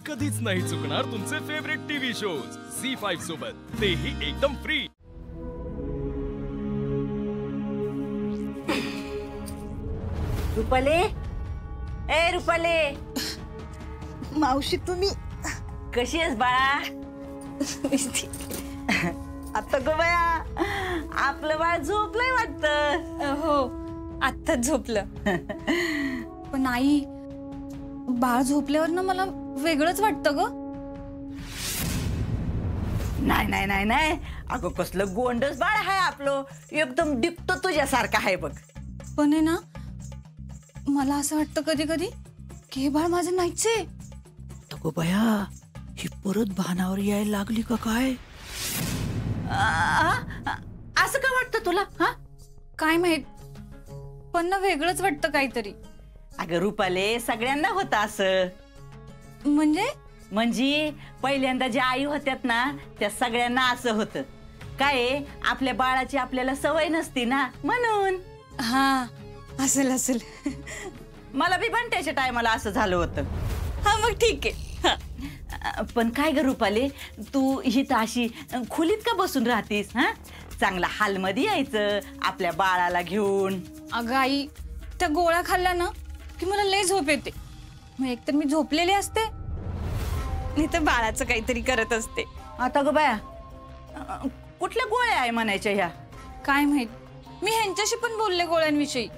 कधीच नाही चुकणार तुमचे फेवरेट टीव्ही शोज झी5 सोबत, तेही एकदम फ्री। रुपाले, ए रुपाले, मावशी तुम्ही कशी आहेस बाळा? आता गो बाया, आपलं बाळ झोपलंय वाटतं। हो, आत्ताच झोपलं। पण आई, बाळ झोपल्यावर ना मला वेगळंच वाटतं ग। नाही नाही नाही नाही, अगं कसलं गोंडस बाळ आहे आपलं, एकदम डिप्ट तुझ्यासारखं आहे बघ। पण आहे ना, मला असं वाटतं कधी कधी की हे बाळ माझं नाहीच आहे। गो बाया, ही परत भानावर यायला लागली का काय? असं का वाटतं तुला? हा, काय माहित, पण ना वेगळंच वाटतं काहीतरी। अगं रुपाले, सगळ्यांना होतं असं। म्हणजे पहिल्यांदा ज्या आई होत्यात ना, त्या सगळ्यांना असं होतं। काय, आपल्या बाळाची आपल्याला सवय नसती ना, म्हणून। हा, असेल असेल। मला बी बंट्याच्या टायमाला असं झालं होतं। हा, मग ठीक आहे। पण काय ग रुपाले, तू ही तर अशी खोलीत का बसून राहतीस? हा, चांगला हालमध्ये यायचं आपल्या बाळाला घेऊन। अगं आई, त्या गोळ्या खाल्ल्या ना की मला लय झोप येते। मग एकतर मी झोपलेले असते, नाही तर बाळाचं काहीतरी करत असते। आता ग बाया, कुठल्या गोळ्या आहे म्हणायच्या ह्या? काय माहित, मी ह्यांच्याशी पण बोलले गोळ्यांविषयी।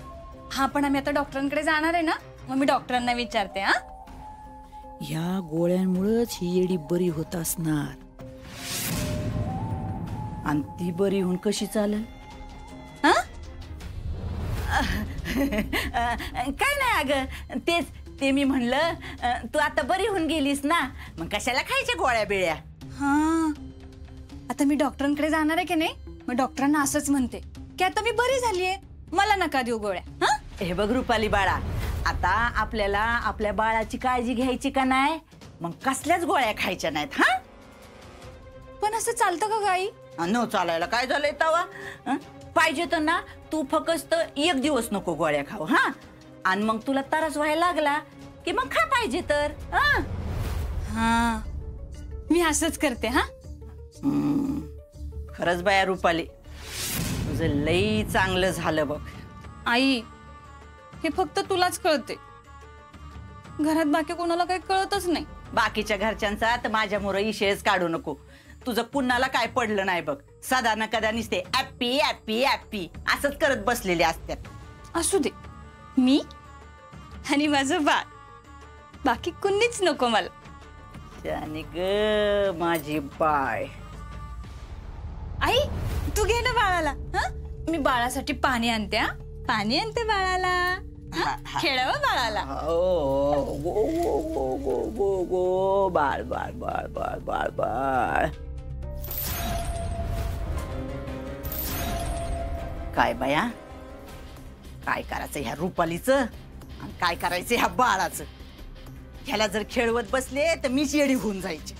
हा, पण आम्ही आता डॉक्टरांकडे जाणार आहे ना, मग मी डॉक्टरांना विचारते। हा, या गोळ्यांमुळेच ही येडी बरी होत असणार। आणि ती बरी होऊन कशी चालेल? हा? काय नाही अगं, तेच ते मी म्हणलं, तू आता बरी होऊन गेलीस ना, मग कशाला खायच्या गोळ्या बिळ्या? हा, आता मी डॉक्टरांकडे जाणार आहे की नाही, मग डॉक्टरांना असंच म्हणते की आता मी बरी झालीये, मला नका देऊ गोळ्या। हा, हे बघ रुपाली बाळा, आता आपल्याला आपल्या बाळाची काळजी घ्यायची का नाही, मग कसल्याच गोळ्या खायच्या नाहीत। हा, पण असं चालतं का गाई? न चालायला काय झालंय तवा? पाहिजे तर ना, तू फक्त एक दिवस नको गोळ्या खाऊ। हा, आणि मग तुला त्रास व्हायला लागला की मग खा पाहिजे तर। हा, मी असंच करते। हा, खरंच बाया रुपाली, तुझं लई चांगलं झालं बघ। आई, हे फक्त तुलाच कळते, घरात बाकी कोणाला काही कळतच नाही। बाकीच्या घरच्यांचा तर माझ्यामुळे विषयच काढू नको। तुझं कुणाला काय पडलं नाही बघ, सदा न कदा नुसते ॲप्पी ॲप्पी ॲप्पी असंच करत बसलेले असतात। असू दे, मी आणि माझं बाळ, बाकी कुणीच नको मला। आणि ग माझी बाय। आई, तू घे ना बाळाला। हा, मी बाळासाठी पाणी आणते। हा, पाणी आणते बाळाला, खेळावं बाळाला। गो गो गो गो गो गो, बाळ बाळ बाळ बाळ बाळ बाळ। काय बाया, काय करायचं ह्या रुपालीचं आणि काय करायचं ह्या बाळाचं? ह्याला जर खेळवत बसले तर मीच येडी होऊन जायचे।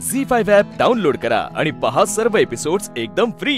झी5 ॲप डाउनलोड करा आणि पहा सर्व एपिसोड्स एकदम फ्री।